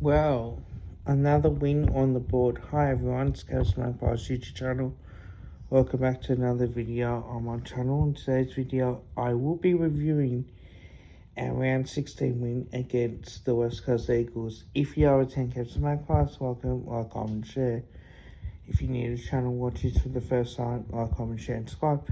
Well, another win on the board. Hi everyone, it's Chaos Magpie's YouTube channel. Welcome back to another video on my channel. In today's video, I will be reviewing a round 16 win against the West Coast Eagles. If you are a 10 Chaos Magpies, welcome, like, comment, share. If you're new to the channel, watch this for the first time, like, comment, share, and subscribe.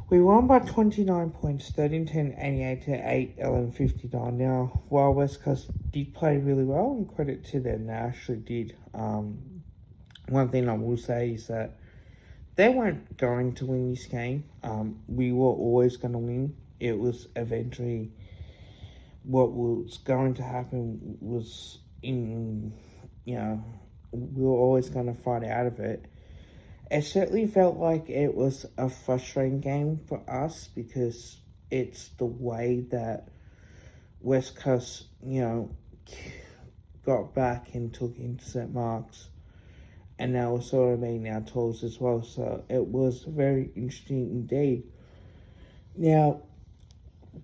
We won by 29 points, 13-10, 88 to 8, 11, 59. Now, while West Coast did play really well, and credit to them, they actually did. One thing I will say is that they weren't going to win this game. We were always going to win. It was eventually what was going to happen was we were always going to fight out of it. It certainly felt like it was a frustrating game for us because it's the way that West Coast, got back and took intercept marks, and they were sort of being our tools as well. So it was very interesting indeed. Now,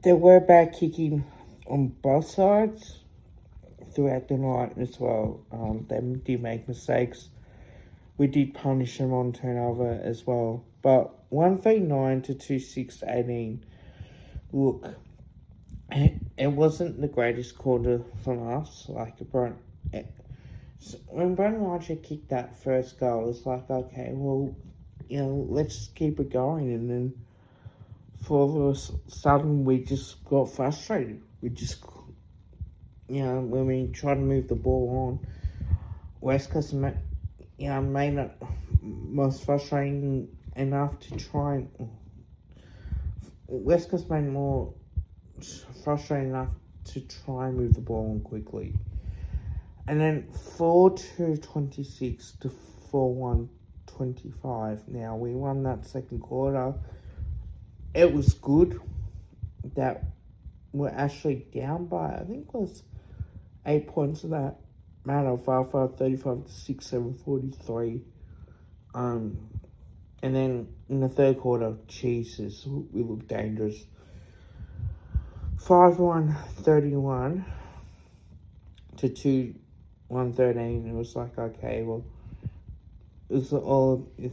there were bad kicking on both sides throughout the night as well. They did make mistakes. We did punish them on turnover as well. But 139 to 26 to 18. Look, it wasn't the greatest quarter from us. When Brendan Archer kicked that first goal, it was like, okay, well, let's keep it going. And then for all of a sudden, we just got frustrated. We just, when we tried to move the ball on, West Coast made it most frustrating enough to try. West Coast made more frustrating enough to try and move the ball on quickly. And then 4-2-26 to 4-1-25. Now, we won that second quarter. It was good that we're actually down by, I think it was 8 points of that matter, 35 to 6, 7, 43. And then in the third quarter, Jesus, we looked dangerous. 5-1-31 to 2-1-13. It was like, okay, well, it's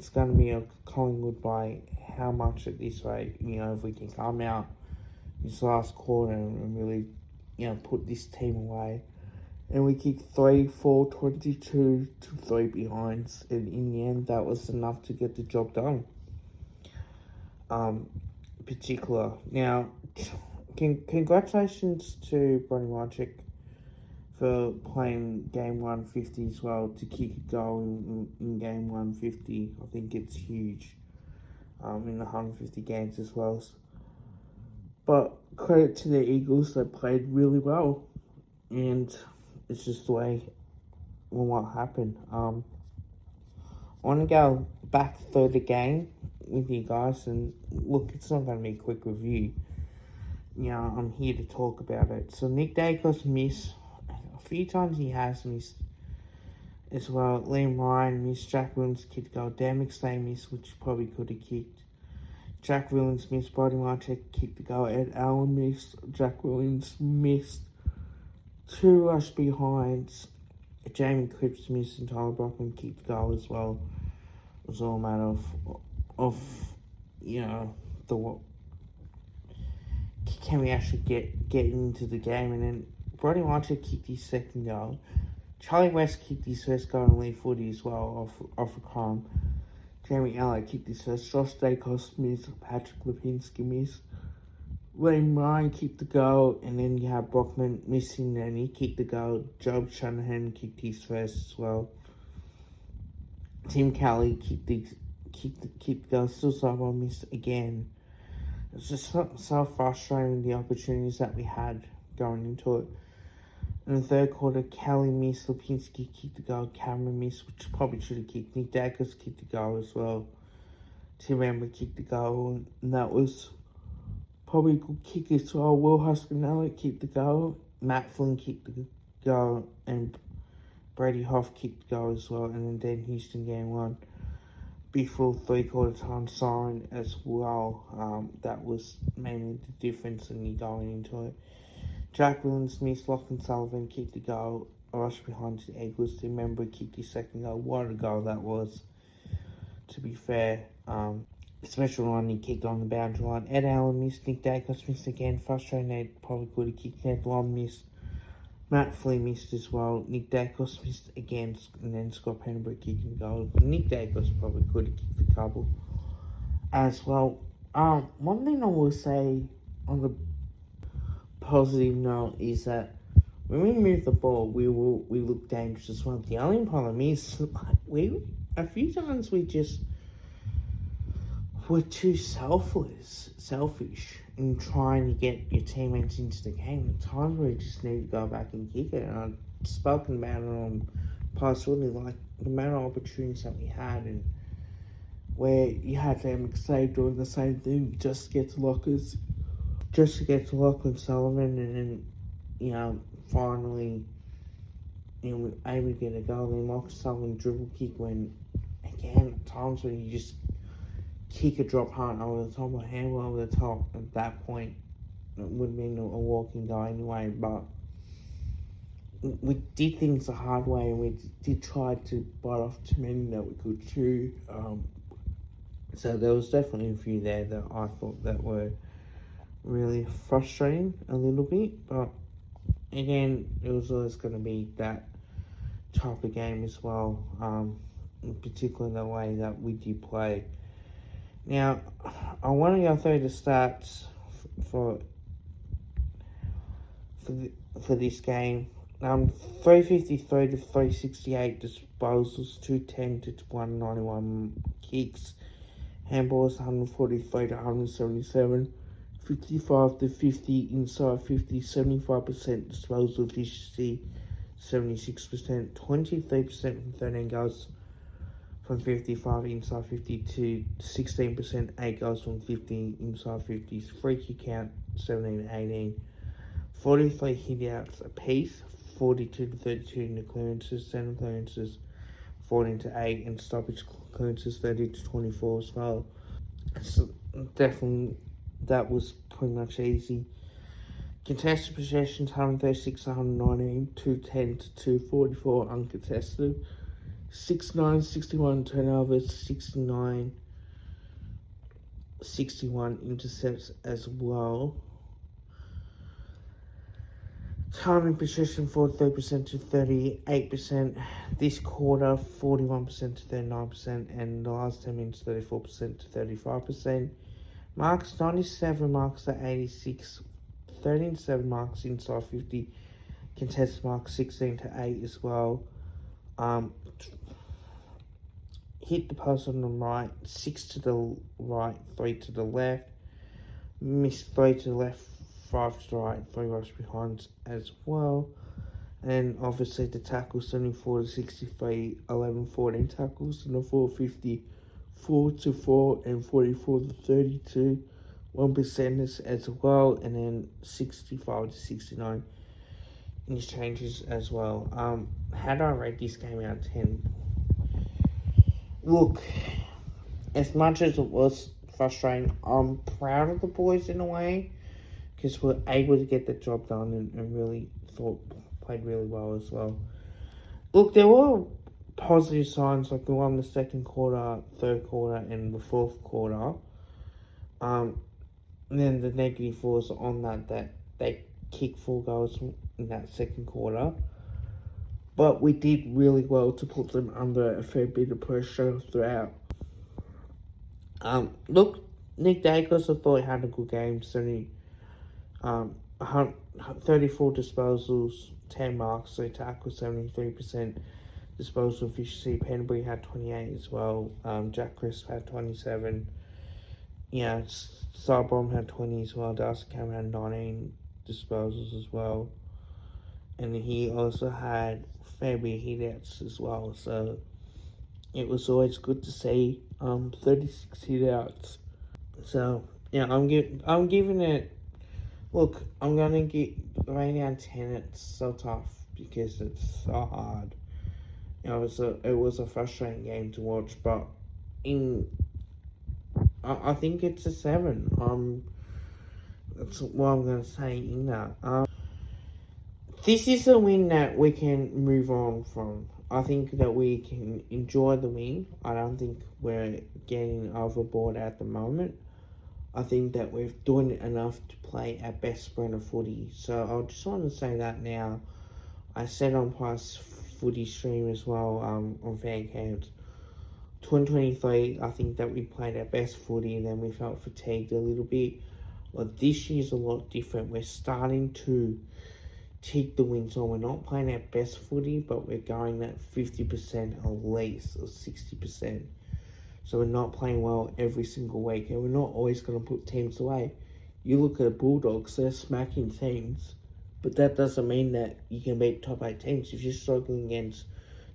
going to be a Collingwood by how much at this rate, if we can come out this last quarter and really, put this team away. And we kicked 3-4-22 to 3 behinds. And in the end, that was enough to get the job done. Particular. Now, congratulations to Brodie Marchek for playing game 150 as well, to kick a goal in game 150. I think it's huge in the 150 games as well. But credit to the Eagles, they played really well. And it's just the way what happened. I want to go back through the game with you guys, and look, it's not going to be a quick review. I'm here to talk about it. So Nick Daicos missed a few times. He has missed as well. Liam Ryan missed. Jack Williams kicked a goal. Dan McStay missed, which probably could have kicked. Jack Williams missed. Brodie Marchek kicked the goal. Ed Allen missed. Jack Williams missed. 2 rush behinds. Jamie Cripps missed, and Tyler Brockman kicked the goal as well. It was all a matter of can we actually get into the game. And then Brodie Marchek kicked his second goal. Charlie West kicked his first goal in lead footy as well off a crumb. Jamie Allard kicked his first. Josh Daicos missed. Patrick Lipinski missed. Liam Ryan kicked the goal, and then you have Brockman missing, and he kicked the goal. Job Shanahan kicked his first as well. Tim Kelly kicked the goal. Still someone missed again. It's just so frustrating, the opportunities that we had going into it. In the third quarter, Kelly missed. Lipinski kicked the goal. Cameron missed, which probably should have kicked. Nick Daicos kicked the goal as well. Tim Amber kicked the goal, and that was probably good kick as well. Will Huskinelli kicked the goal. Matt Flynn kicked the goal. And Brady Hoff kicked the goal as well. And then Dan Houston game 1. Before 3/4 time siren as well. That was mainly the difference in you going into it. Jack Williams missed, Lachlan Sullivan kicked the goal, a rush behind the Eagles. The member kicked his second goal. What a goal that was, to be fair. Special line, he kicked on the boundary line. Ed Allen missed, Nick Dacos missed again. Frustrating, Ed probably could have kicked. Ned Long missed. Matt Flea missed as well. Nick Dacos missed again, and then Scott Pennebury kicking the goal. Nick Dacos probably could have kicked the couple as well. One thing I will say on the positive note is that when we move the ball, we look dangerous as well. The only problem is a few times we're too selfish in trying to get your teammates into the game. At times we just need to go back and kick it. And I've spoken about it on past really, like the amount of opportunities that we had, and where you had them McSave doing the same thing just to get to Lachlan Sullivan, and then finally we're able to get a goal. Then Lachlan Sullivan dribble kick, when again at times when you just kick a drop hunt over the top or handle over the top, at that point it would have been a walking goal anyway. But we did things the hard way, and we did try to bite off too many that we could chew. So there was definitely a few there that I thought that were really frustrating a little bit, but again, it was always going to be that type of game as well, in particular the way that we did play. Now, I want to go through the stats for this game. 353 to 368 disposals, 210 to 191 kicks, handballs 143 to 177, 55 to 50 inside 50, 75% disposal efficiency, 76%, 23% from 13 goals from 55 inside 50 to 16%, 8 goals from 50 inside 50, free kick count 17 to 18, 43 hit outs apiece, 42 to 32 in the clearances, 7 clearances, 14 to 8, and stoppage clearances 30 to 24 as well. So definitely that was pretty much easy. Contested possessions 136 to 119, 210 to 244 uncontested, 69 61 turnovers, 69 61 intercepts as well. Time in possession 43% to 38%. This quarter 41% to 39%, and the last 10 minutes 34% to 35%. Marks 97 marks to 86, 13 to 7 marks inside 50. Contested marks 16 to 8 as well. Hit the post on the right, 6 to the right, 3 to the left. Missed 3 to the left, 5 to the right, 3 rush behinds as well. And obviously the tackles 74 to 63, 11 14 tackles, and the 450 4 to 4 and 44 to 32, 1% as well, and then 65 to 69 exchanges as well. How do I rate this game out of 10? Look, as much as it was frustrating, I'm proud of the boys in a way, because we're able to get the job done and really played really well as well. Look, there were positive signs, like we won the second quarter, third quarter, and the fourth quarter. And then the negative was on that they kicked 4 goals in that second quarter. But we did really well to put them under a fair bit of pressure throughout. Look, Nick Dacos, I thought he had a good game. 34 disposals, 10 marks, 3 tackles, 73% disposal efficiency. Penbury had 28 as well. Jack Crisp had 27. Yeah, Starbomb had 20 as well. Darcy Cameron had 19 disposals as well. And he also had fair bit of hit-outs as well. So it was always good to see 36 hit-outs. So yeah, I'm giving it. Look, I'm gonna give right now 10. It's so tough because it's so hard. It was a frustrating game to watch, but I think it's a 7. That's what I'm gonna say in that. This is a win that we can move on from. I think that we can enjoy the win. I don't think we're getting overboard at the moment. I think that we've done enough to play our best brand of footy. So I just want to say that now. I said on past footy stream as well, on fan camps. 2023, I think that we played our best footy and then we felt fatigued a little bit. But this year's a lot different. We're starting to take the wins on. We're not playing our best footy, but we're going at 50% at least, or 60%. So we're not playing well every single week, and we're not always going to put teams away. You look at the Bulldogs, they're smacking teams, but that doesn't mean that you can beat top 8 teams. If you're struggling against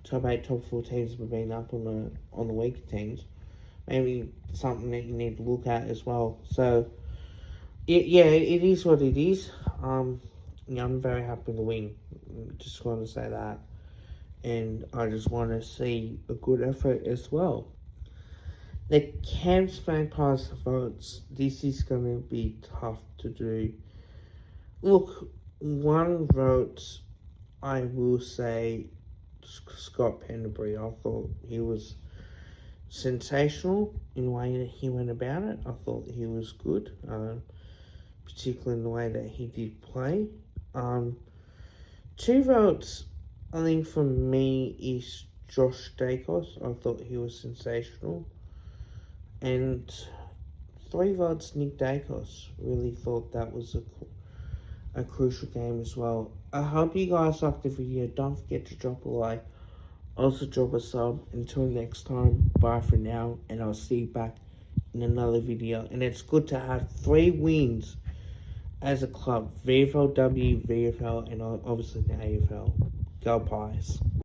top 8, top 4 teams, but being up on the weaker teams, maybe something that you need to look at as well. So, yeah, it is what it is. Yeah, I'm very happy with the win. Just want to say that. And I just want to see a good effort as well. The Camps Magpies votes, this is going to be tough to do. Look, one vote, I will say, Scott Pendlebury. I thought he was sensational in the way that he went about it. I thought he was good, particularly in the way that he did play. 2 votes, I think, for me, is Josh Dacos. I thought he was sensational. And 3 votes, Nick Dacos. Really thought that was a crucial game as well. I hope you guys liked the video. Don't forget to drop a like. Also drop a sub. Until next time, bye for now. And I'll see you back in another video. And it's good to have 3 wins as a club. VFLW, VFL, and obviously the AFL. Go Pies.